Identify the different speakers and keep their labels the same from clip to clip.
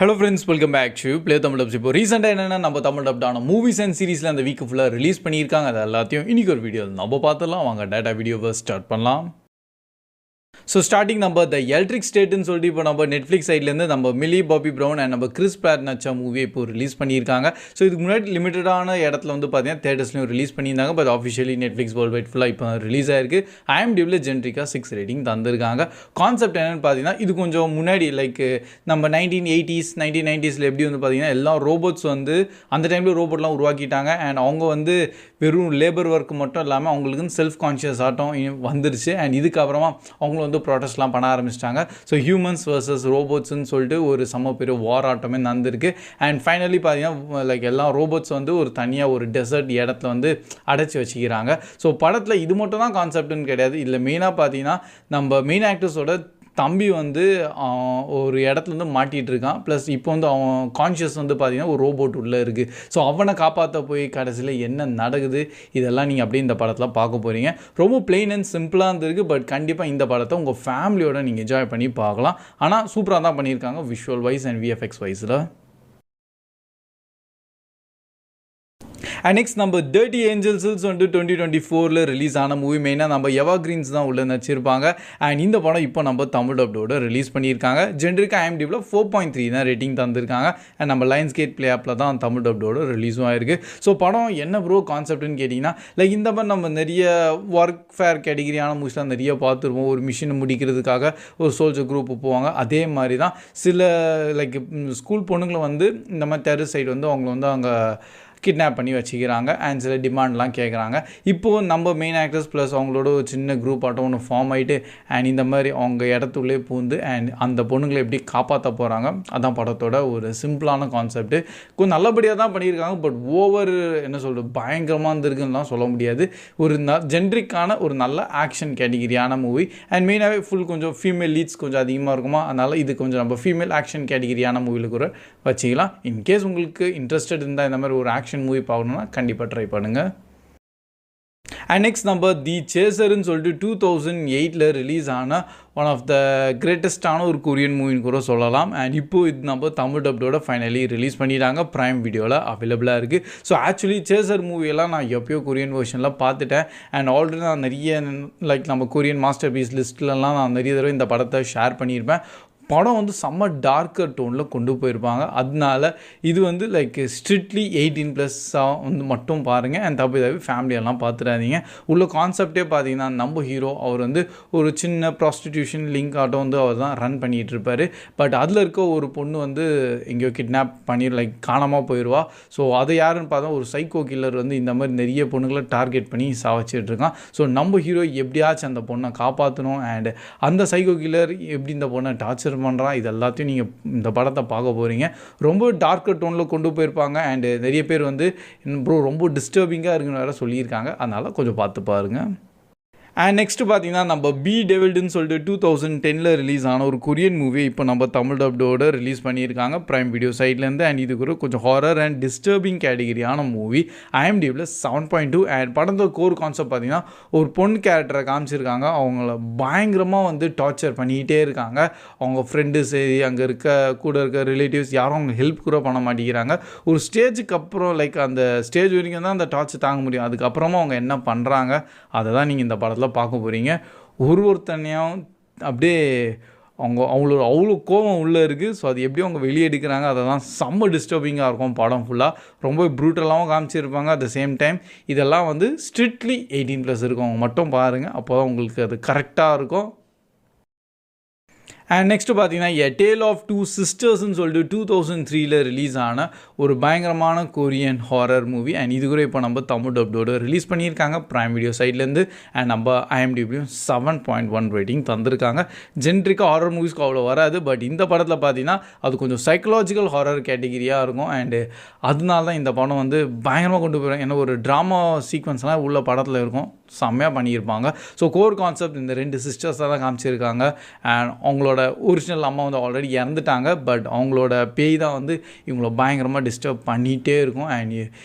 Speaker 1: Hello friends, welcome back to Play Tamil Dubs. இப்போ ரீசெண்டாக என்னென்னா நம்ம தமிழ் டப்டான மூவிஸ் அண்ட் சீரீஸில் அந்த வீக்கு ஃபுல்லாக ரிலீஸ் பண்ணியிருக்காங்க. அது எல்லாத்தையும் இன்றைக்கி ஒரு வீடியோ நம்ம பார்த்துடலாம். வாங்க டேட்டா வீடியோவை ஸ்டார்ட் பண்ணலாம். ஸோ ஸ்டார்டிங் நம்ம த எலக்ட்ரிக் ஸ்டேட்டுன்னு சொல்லிட்டு இப்போ நம்ம நெட்ஃப்ளிக்ஸ் சைட்லேருந்து நம்ம மில்லி பாபி ப்ரௌன் அண்ட் நம்ம கிறிஸ் பிராட் நச்சா மூவியை இப்போ ரிலீஸ் பண்ணியிருக்காங்க. ஸோ இதுக்கு முன்னாடி லிமிட்டடான இடத்துல வந்து பார்த்தீங்கன்னா தேட்டர்ஸ்லையும் ரிலீஸ் பண்ணியிருந்தாங்க. But officially Netflix world wide ஃபுல்லாக இப்போ ரிலீஸ் ஆயிருக்கு. IMDbல ஜென்ரிக்கா 6 ரேட்டிங் தந்திருக்காங்க. கான்செப்ட் என்னென்னு பார்த்தீங்கன்னா இது கொஞ்சம் முன்னாடி லைக் நம்ம 1980s 1990s எப்படி வந்து பார்த்தீங்கன்னா எல்லா ரோபோட்ஸ் வந்து அந்த டைமில் ரோபோட்லாம் உருவாக்கிட்டாங்க. அண்ட் அவங்க வந்து வெறும் லேபர் ஒர்க் மட்டும் இல்லாமல் அவங்களுக்குன்னு செல்ஃப் கான்ஷியஸ் ஆட்டம் வந்துருச்சு. அண்ட் இதுக்கப்புறமா அவங்களும் வந்து ப்ரொடெஸ்ட்லாம் பண்ண ஆரம்பிச்சிட்டாங்க. ஸோ ஹியூமன்ஸ் வர்சஸ் ரோபோட்ஸ்ன்னு சொல்லிட்டு ஒரு செம்ம பெரிய வார் ஆட்டமே நடந்திருக்கு. அண்ட் ஃபைனலி பார்த்தீங்கன்னா லைக் எல்லா ரோபோட்ஸ் வந்து ஒரு தனியாக ஒரு டெசர்ட் இடத்துல வந்து அடைச்சி வச்சுக்கிறாங்க. ஸோ படத்தில் இது மட்டும் தான் கான்செப்ட்னு கிடையாது. இதில் மெயினாக பார்த்தீங்கன்னா நம்ம மெயின் ஆக்டர்ஸோட தம்பி வந்து ஒரு இடத்துல வந்து மாட்டிகிட்டு இருக்கான். ப்ளஸ் இப்போ வந்து அவன் கான்ஷியஸ் வந்து பார்த்திங்கன்னா ஒரு ரோபோட் உள்ளே இருக்குது. ஸோ அவனை காப்பாற்ற போய் கடைசியில் என்ன நடக்குது இதெல்லாம் நீங்கள் அப்படியே இந்த படத்தில் பார்க்க போகிறீங்க. ரொம்ப பிளெயின் அண்ட் சிம்பிளாக இருந்திருக்கு. பட் கண்டிப்பாக இந்த படத்தை உங்கள் ஃபேமிலியோட நீங்கள் என்ஜாய் பண்ணி பார்க்கலாம். ஆனால் சூப்பராக தான் பண்ணியிருக்காங்க விஷுவல் வைஸ் அண்ட் VFX வைஸில். அண்ட் நெக்ஸ்ட் நம்ம டர்ட்டி ஏஞ்சல்ஸ் வந்து 2024 ரிலீஸ் ஆன மூவி. மெயினாக நம்ம எவர்கிரீன்ஸ் தான் உள்ள நடிச்சிருப்பாங்க. அண்ட் இந்த படம் இப்போ நம்ம தமிழ் டப்டோட ரிலீஸ் பண்ணியிருக்காங்க. ஜென்ரிக்கா IMDbல 4.3 தான் ரேட்டிங் தந்திருக்காங்க. அண்ட் நம்ம லைன்ஸ் கேட் ப்ளே ஆப்பில் தான் தமிழ் டப்டோட ரிலீஸும் ஆயிருக்கு. ஸோ படம் என்ன ப்ரோ கான்செப்ட்னு கேட்டிங்கன்னா லைக் இந்த மாதிரி நம்ம நிறைய ஒர்க் ஃபேர் கேட்டகிரியான மூவிஸ்லாம் நிறைய பார்த்துருப்போம். ஒரு மிஷினை முடிக்கிறதுக்காக ஒரு சோல்ஜர் குரூப் போவாங்க. அதே மாதிரி தான் சில லைக் ஸ்கூல் பொண்ணுங்களை வந்து இந்த மாதிரி டெரரிஸ்ட் சைடு வந்து அவங்கள வந்து அங்கே கிட்னாப் பண்ணி வச்சுக்கிறாங்க. அண்ட் சில டிமாண்ட்லாம் கேட்குறாங்க. இப்போது நம்ம மெயின் ஆக்டர்ஸ் ப்ளஸ் அவங்களோட ஒரு சின்ன குரூப் ஆட்டம் ஒன்று ஃபார்ம் ஆகிட்டு அண்ட் இந்த மாதிரி அவங்க இடத்துள்ளே பூந்து அண்ட் அந்த பொண்ணுங்களை எப்படி காப்பாற்ற போகிறாங்க. அதான் படத்தோட ஒரு சிம்பிளான கான்செப்ட்டு. கொஞ்சம் நல்லபடியாக தான் பண்ணியிருக்காங்க. பட் ஓவர் என்ன சொல்கிறது பயங்கரமாக இருந்திருக்குன்னுலாம் சொல்ல முடியாது. ஒரு ஜென்ரிக்கான ஒரு நல்ல ஆக்ஷன் கேட்டகிரியான மூவி. அண்ட் மெயினாகவே ஃபுல் கொஞ்சம் ஃபீமேல் லீட்ஸ் கொஞ்சம் அதிகமாக இருக்குமா. அதனால் இது கொஞ்சம் நம்ம ஃபீமேல் ஆக்ஷன் கேட்டகிரியான மூவியில் கூட வச்சுக்கலாம். இன்கேஸ் உங்களுக்கு இன்ட்ரெஸ்டட் இருந்தால் இந்த மாதிரி ஒரு ஆக்ஷன் மூவி பார்க்கணுன்னா கண்டிப்பாக ட்ரை பண்ணுங்கள். அண்ட் நெக்ஸ்ட் நம்ம தி சேசர்னு சொல்லிட்டு 2008 ரிலீஸ் ஆன ஒன் ஆஃப் த கிரேட்டஸ்டான ஒரு கொரியன் மூவின்னு கூட சொல்லலாம். அண்ட் இப்போது இது நம்ம தமிழ் டப்டோட ஃபைனலி ரிலீஸ் பண்ணிட்டாங்க. ப்ரைம் வீடியோவில் அவைலபிளாக இருக்குது. ஸோ ஆக்சுவலி சேசர் மூவியெல்லாம் நான் எப்போயோ கொரியன் வெர்ஷனில் பார்த்துட்டேன். அண்ட் ஆல்ரெடி நான் நிறைய லைக் நம்ம கொரியன் மாஸ்டர் பீஸ் லிஸ்ட்லலாம் நான் நிறைய தடவை இந்த படத்தை ஷேர் பண்ணியிருப்பேன். படம் வந்து செம்ம டார்க்கர் டோனில் கொண்டு போயிருப்பாங்க. அதனால இது வந்து லைக் ஸ்ட்ரிக்ட்லி 18+ வந்து மட்டும் பாருங்கள். அண்ட் தப்பி ஃபேமிலியெல்லாம் பார்த்துடாதீங்க. உள்ள கான்செப்டே பார்த்தீங்கன்னா நம்ம ஹீரோ அவர் வந்து ஒரு சின்ன ப்ராஸ்டிடியூஷன் லிங்க் ஆட்டம் வந்து அவர் தான் ரன் பண்ணிகிட்டு இருப்பார். பட் அதில் இருக்க ஒரு பொண்ணு வந்து எங்கேயோ கிட்னாப் பண்ணி லைக் காணாமல் போயிடுவா. ஸோ அதை யாருன்னு பார்த்தா ஒரு சைக்கோ கில்லர் வந்து இந்த மாதிரி நிறைய பொண்ணுங்களை டார்கெட் பண்ணி சாவச்சிட்டு இருக்கான். ஸோ நம்ம ஹீரோ எப்படியாச்சும் அந்த பொண்ணை காப்பாற்றணும். அண்ட் அந்த சைக்கோ கில்லர் எப்படி இந்த பொண்ணை டார்ச்சர் பண்ணுறான் இது எல்லாத்தையும் நீங்கள் இந்த படத்தை பார்க்க போகிறீங்க. ரொம்ப டார்க்கர் டோனில் கொண்டு போயிருப்பாங்க. அண்டு நிறைய பேர் வந்து ப்ரோ ரொம்ப டிஸ்டர்பிங்காக இருக்குன்னு வேறு சொல்லியிருக்காங்க. அதனால் கொஞ்சம் பார்த்து பாருங்கள். அண்ட் நெக்ஸ்ட்டு பார்த்தீங்கன்னா நம்ம பி டெவில்டுன்னு சொல்லிட்டு 2010 ரிலீஸ் ஆன ஒரு கொரியன் மூவி இப்போ நம்ம தமிழ் டப்டோட ரிலீஸ் பண்ணியிருக்காங்க ப்ரைம் வீடியோ சைட்லேருந்து. அண்ட் இது கூட கொஞ்சம் ஹாரர் அண்ட் டிஸ்டர்பிங் கேட்டகிரியான மூவி. IMDbல 7.2. அண்ட் படத்தோட கோர் கான்செப்ட் பார்த்தீங்கன்னா ஒரு பொண்ணு கேரக்டரை காமிச்சிருக்காங்க. அவங்கள பயங்கரமாக வந்து டார்ச்சர் பண்ணிக்கிட்டே இருக்காங்க. அவங்க ஃப்ரெண்டு சரி அங்கே கூட இருக்க ரிலேட்டிவ்ஸ் யாரும் அவங்க ஹெல்ப் கூட பண்ண மாட்டேங்கிறாங்க. ஒரு ஸ்டேஜுக்கு அப்புறம் லைக் அந்த ஸ்டேஜ் வரைக்கும் தான் அந்த டார்ச்சர் தாங்க முடியும். அதுக்கப்புறமா அவங்க என்ன பண்ணுறாங்க அதை தான் நீங்கள் இந்த படத்தில் பார்க்க போகிறீங்க. ஒருத்தனையும் அப்படியே அவ்வளோ கோபம் உள்ளே இருக்குது. ஸோ அது எப்படி அவங்க வெளியே எடுக்கிறாங்க அதை தான் செம்ம டிஸ்டர்பிங்காக இருக்கும். படம் ஃபுல்லாக ரொம்ப ப்ரூட்டலாகவும் காமிச்சிருப்பாங்க. அட் த சேம் டைம் இதெல்லாம் வந்து ஸ்ட்ரிக்ட்லி 18+ இருக்கும். அவங்க மட்டும் பாருங்கள், அப்போ தான் உங்களுக்கு அது கரெக்டாக இருக்கும். அண்ட் நெக்ஸ்ட்டு பார்த்தீங்கன்னா எ டேல் ஆஃப் டூ சிஸ்டர்ஸ்ன்னு சொல்லிட்டு 2003 ரிலீஸ் ஆன ஒரு பயங்கரமான கொரியன் ஹாரர் மூவி. அண்ட் இது கூட இப்போ நம்ம தமிழ் டப்டோட ரிலீஸ் பண்ணியிருக்காங்க ப்ரைம் வீடியோ சைட்லேருந்து. அண்ட் நம்ம IMDbலையும் 7.1 ரேட்டிங் தந்திருக்காங்க. ஜென்ரிக்காக ஹாரர் மூவிஸ்க்கு அவ்வளோ வராது. பட் இந்த படத்தில் பார்த்தீங்கன்னா அது கொஞ்சம் சைக்கலாஜிக்கல் ஹாரர் கேட்டகிரியாக இருக்கும். அண்டு அதனால தான் இந்த படம் வந்து பயங்கரமாக கொண்டு போயிடும். ஏன்னா ஒரு ட்ராமா சீக்வன்ஸ்லாம் உள்ள படத்தில் இருக்கும். செம்மையாக பண்ணியிருப்பாங்க. ஸோ கோர் கான்செப்ட் இந்த 2 சிஸ்டர்ஸாக தான் காமிச்சிருக்காங்க. அண்ட் அவங்களோட ஒரிஜினல் அம்மா வந்து ஆல்ரெடி இறந்துட்டாங்க. பட் அவங்களோட பேய் தான் வந்து இவங்கள பயங்கரமாக டிஸ்டர்ப் பண்ணிகிட்டே இருக்கும். அண்ட்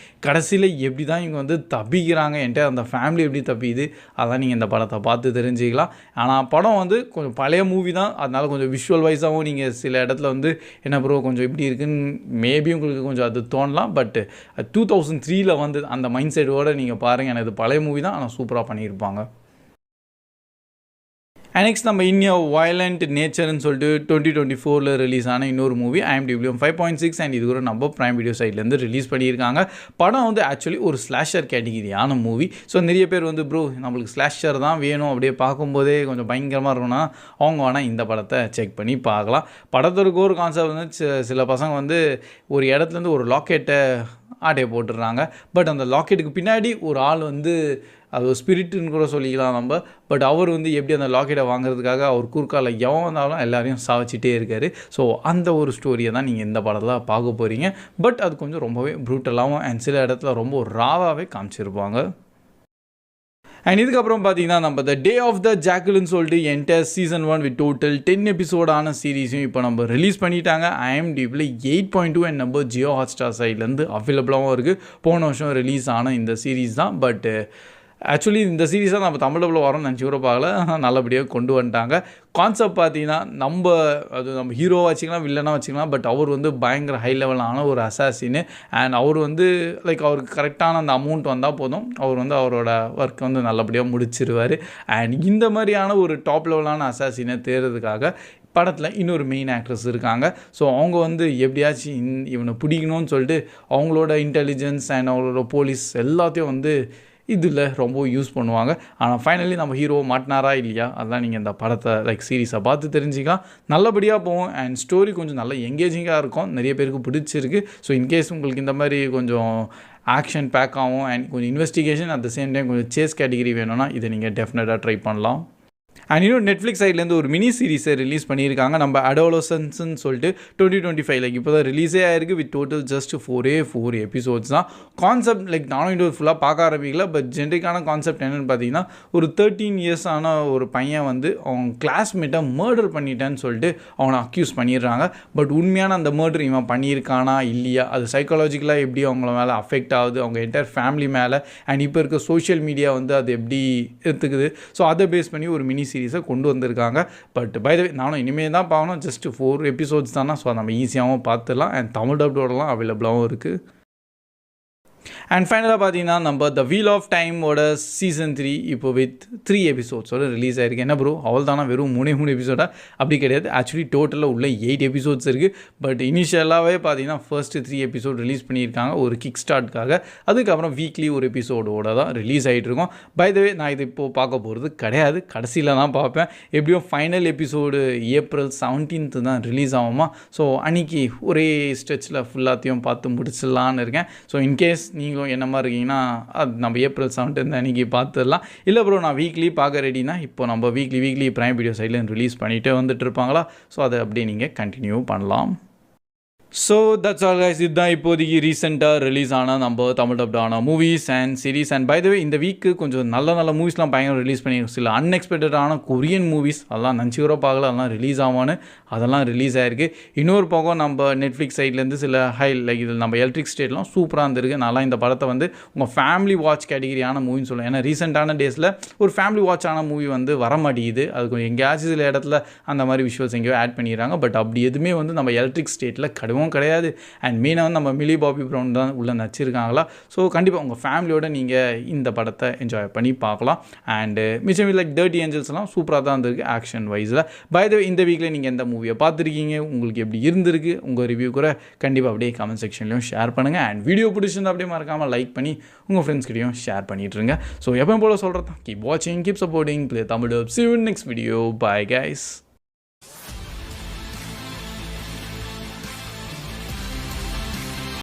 Speaker 1: கடைசியில் எப்படி தான் இவங்க வந்து தப்பிக்கிறாங்க, என்கிட்ட அந்த ஃபேமிலி எப்படி தப்பிக்குது, அதான் நீங்கள் இந்த படத்தை பார்த்து தெரிஞ்சுக்கலாம். ஆனால் படம் வந்து கொஞ்சம் பழைய மூவி தான், அதனால் கொஞ்சம் விஷுவல் வைஸாகவும் நீங்கள் சில இடத்துல வந்து என்ன ப்ரோ கொஞ்சம் இப்படி இருக்குன்னு மேபி உங்களுக்கு கொஞ்சம் அது தோணலாம். பட் 2003 வந்து அந்த மைண்ட் செட்டோடு நீங்கள் பாருங்கள். எனக்கு இது பழைய மூவி தான், ஆனால் சூப்பராக பண்ணியிருப்பாங்க. நெக்ஸ்ட் நம்ம இன்னும் வயலண்ட் நேச்சர்னு சொல்லிட்டு 2024 ரிலீஸ் ஆன இன்னொரு மூவி IMDb 5.6 அண்ட் இது கூட நம்ம ப்ரைம் வீடியோ சைட்லேருந்து ரிலீஸ் பண்ணியிருக்காங்க. படம் வந்து ஆக்சுவலி ஒரு ஸ்லாஷர் கேட்டகிரியான மூவி. ஸோ நிறைய பேர் வந்து ப்ரோ நம்மளுக்கு ஸ்லாஷர் தான் வேணும், அப்படியே பார்க்கும்போதே கொஞ்சம் பயங்கரமாக இருக்கும்னா அவங்க வேணால் இந்த படத்தை செக் பண்ணி பார்க்கலாம். படத்தோட ஒரு கான்செப்ட் வந்து சில பசங்க வந்து ஒரு இடத்துலேருந்து ஒரு லாக்கெட்டை ஆட்டையை போட்டுடுறாங்க. பட் அந்த லாக்கெட்டுக்கு பின்னாடி ஒரு ஆள் வந்து அது ஒரு ஸ்பிரிட்டுன்னு கூட சொல்லிக்கலாம் நம்ம. பட் அவர் வந்து எப்படி அந்த லாக்கெட்டை வாங்குறதுக்காக அவர் குறுக்கால எவன் வந்தாலும் எல்லாரையும் சாவச்சிட்டே இருக்கார். ஸோ அந்த ஒரு ஸ்டோரியை தான் நீங்கள் இந்த படத்தில் பார்க்க போகிறீங்க. பட் அது கொஞ்சம் ரொம்பவே ப்ரூட்டலாகவும் அண்ட் சில இடத்துல ரொம்ப ராவாகவே காமிச்சிருப்பாங்க. அண்ட் இதுக்கப்புறம் பார்த்தீங்கன்னா நம்ம த டே ஆஃப் த ஜாக்குல்னு சொல்லிட்டு என்டையர் சீசன் 1 வித் டோட்டல் 10 எபிசோடான சீரீஸையும் இப்போ நம்ம ரிலீஸ் பண்ணிட்டாங்க. IMDb 8.2 அண்ட் நம்ம ஜியோ ஹாட்ஸ்டார் சைட்லேருந்து அவைலபிளாகவும் இருக்குது. போன வருஷம் ரிலீஸ் ஆன இந்த சீரீஸ் தான். பட் ஆக்சுவலி இந்த சீரீஸாக நம்ம தமிழில் வரோம்னு நினச்சி கூட பார்க்கல, நல்லபடியாக கொண்டு வந்துட்டாங்க. கான்செப்ட் பார்த்தீங்கன்னா நம்ம ஹீரோவாக வச்சுக்கலாம், வில்லனாக வச்சுக்கலாம். பட் அவர் வந்து பயங்கர ஹை லெவலான ஒரு அசாசின்னு. அண்ட் அவர் வந்து அவருக்கு கரெக்டான அந்த அமௌண்ட் வந்தால் போதும், அவர் வந்து அவரோட ஒர்க்கை வந்து நல்லபடியாக முடிச்சிருவார். அண்ட் இந்த மாதிரியான ஒரு டாப் லெவலான அசாசினை தேர்றதுக்காக படத்தில் இன்னொரு மெயின் ஆக்ட்ரஸ் இருக்காங்க. ஸோ அவங்க வந்து எப்படியாச்சும் இவனை பிடிக்கணும்னு சொல்லிட்டு அவங்களோட இன்டெலிஜென்ஸ் அண்ட் அவங்களோட போலீஸ் எல்லாத்தையும் வந்து இதில் ரொம்ப யூஸ் பண்ணுவாங்க. ஆனால் ஃபைனலி நம்ம ஹீரோ மாட்டினாரா இல்லையா, அதெல்லாம் நீங்கள் இந்த படத்தை சீரீஸை பார்த்து தெரிஞ்சிக்கலாம். நல்லபடியாக போகும் அண்ட் ஸ்டோரி கொஞ்சம் நல்ல எங்கேஜிங்காக இருக்கும், நிறைய பேருக்கு பிடிச்சிருக்கு. ஸோ இன்கேஸ் உங்களுக்கு இந்த மாதிரி கொஞ்சம் ஆக்ஷன் பேக் ஆகும் அண்ட் கொஞ்சம் investigation at the same time கொஞ்சம் சேஸ் கேட்டகிரி வேணும்னா இதை நீங்கள் டெஃபினட்டாக ட்ரை பண்ணலாம். அண்ட் இன்னும் நெட்ஃப்ளிக்ஸ் சைட்லேருந்து ஒரு மினி சீரீஸை ரிலீஸ் பண்ணியிருக்காங்க. நம்ம அடோலசன்ஸ்ன்னு சொல்லிட்டு 2025 இப்போ தான் ரிலீஸே ஆயிருக்கு. வித் டோட்டல் ஜஸ்ட் 4 எபிசோட்ஸ் தான். கான்செப்ட் நானும் இன்னொரு ஃபுல்லாக பார்க்க ஆரம்பிக்கல. பட் ஜென்ரிக்கான கான்செப்ட் என்னென்னு பார்த்தீங்கன்னா, ஒரு 13 இயர்ஸ் ஆன ஒரு பையன் வந்து அவங்க கிளாஸ்மேட்டை மர்டர் பண்ணிட்டேன்னு சொல்லிட்டு அவனை அக்யூஸ் பண்ணிடுறாங்க. பட் உண்மையான அந்த மர்டர் இவன் பண்ணியிருக்கானா இல்லையா, அது சைக்காலஜிக்கலாக எப்படி அவங்கள மேலே அஃபெக்ட் ஆகுது, அவங்க என்டையர் ஃபேமிலி மேலே அண்ட் இப்போ இருக்க சோஷியல் மீடியா வந்து அது எப்படி எடுத்துக்குது. ஸோ அதை பேஸ் பண்ணி ஒரு மினி சீரீஸை கொண்டு வந்திருக்காங்க. பட் பை த வே நானும் இனிமேல் தான் பார்க்கணும். ஜஸ்ட் 4 எபிசோட்ஸ் தானே, ஸோ நம்ம ஈஸியாகவும் பார்த்துடலாம். அண்ட் தமிழ் டப்டோடலாம் அவைலபிளாகவும் இருக்குது. அண்ட் ஃபைனலாக பார்த்தீங்கன்னா நம்ம த வீல் ஆஃப் டைமோட சீசன் 3 இப்போ வித் 3 எபிசோட்ஸோட ரிலீஸ் ஆகிருக்கு. என்ன ப்ரோ அவள் தானே வெறும் 3 எபிசோடாக? அப்படி கிடையாது. ஆக்சுவலி டோட்டலாக உள்ள 8 எபிசோட்ஸ் இருக்குது. பட் இனிஷியலாகவே பார்த்தீங்கன்னா ஃபர்ஸ்ட் 3 எபிசோட் ரிலீஸ் பண்ணியிருக்காங்க ஒரு கிக் ஸ்டார்ட்காக. அதுக்கப்புறம் வீக்லி ஒரு எபிசோடோட தான் ரிலீஸ் ஆகிட்டு இருக்கோம். பை த வே நான் இது இப்போது பார்க்க போகிறது கிடையாது, கடைசியில் தான் பார்ப்பேன். எப்படியும் ஃபைனல் எபிசோடு April 17 தான் ரிலீஸ் ஆகுமா. ஸோ அன்றைக்கி ஒரே ஸ்ட்ரெச்சில் ஃபுல்லாத்தையும் பார்த்து முடிச்சிடலான்னு இருக்கேன். ஸோ இன்கேஸ் நீங்களும் என்ன மாதிரி இருக்கீங்கன்னா அது நம்ம April 17 அன்றைக்கி பார்த்துடலாம். இல்லை ப்ரோ நான் வீக்லி பார்க்க ரெடினா இப்போ நம்ம வீக்லி ப்ரைம் வீடியோ சைட்லேருந்து ரிலீஸ் பண்ணிகிட்டே வந்துட்டு இருப்பாங்களா. ஸோ அதை அப்படியே நீங்கள் கண்டினியூ பண்ணலாம். So that's all guys. இதுதான் இப்போதைக்கு ரீசெண்டாக ரிலீஸ் ஆனால் நம்ம தமிழ் டப்டான movies and series. And by the way இந்த வீக்கு கொஞ்சம் நல்ல மூவிஸ்லாம் பயங்கரம் ரிலீஸ் பண்ணி சில அன்எக்ஸ்பெக்டடான கொரியன் மூவிஸ் அதெல்லாம் நினச்சி கூட பார்க்கல, அதெல்லாம் ரிலீஸ் ஆகும்னு அதெல்லாம் ரிலீஸ் ஆகிருக்கு. இன்னொரு பக்கம் நம்ம நெட்ஃப்ளிக்ஸ் சைட்லேருந்து சில இதில் நம்ம எலக்ட்ரிக் ஸ்டேட்லாம் சூப்பராக இருந்திருக்கு. நல்லா இந்த படத்தை வந்து உங்கள் ஃபேமிலி வாட்ச் கேட்டகிரியான மூவின்னு சொல்லுவேன். ஏன்னா ரீசெண்டான டேஸில் ஒரு ஃபேமிலி வாட்சான மூவி வந்து வர மாட்டேங்குது. அது கொஞ்சம் எங்கேயாச்சும் சில இடத்துல அந்த மாதிரி விஷுவல்ஸ் எங்கேயோ ஆட் பண்ணிடுறாங்க. பட் அப்படி எதுவுமே வந்து நம்ம எலக்ட்ரிக் ஸ்டேட்டில் கிடையாது. அண்ட் மெயினாக வந்து நம்ம மிலி பாபி ப்ரௌன் தான் உள்ளே நடிச்சிருக்காங்களா. ஸோ கண்டிப்பாக உங்கள் ஃபேமிலியோட நீங்கள் இந்த படத்தை என்ஜாய் பண்ணி பார்க்கலாம். அண்டு மிச்சம் டர்ட்டி ஏஞ்சல்ஸ்லாம் சூப்பராக தான் இருந்திருக்கு ஆக்ஷன் வைஸில். பை த வே இந்த வீக்கில் நீங்கள் எந்த மூவியை பார்த்துருக்கீங்க, உங்களுக்கு எப்படி இருந்திருக்கு, உங்கள் ரிவ்யூ கூட கண்டிப்பாக அப்படியே கமெண்ட் செக்ஷன்லையும் ஷேர் பண்ணுங்கள். அண்ட் வீடியோ பிடிச்சிருந்தா அப்படியே மறக்காமல் லைக் பண்ணி உங்கள் ஃப்ரெண்ட்ஸ்கிட்டையும் ஷேர் பண்ணிட்டுருங்க. ஸோ எப்போ போல சொல்கிறது, கீப் வாட்சிங், keep supporting play Tamil. See you in next video. Bye guys.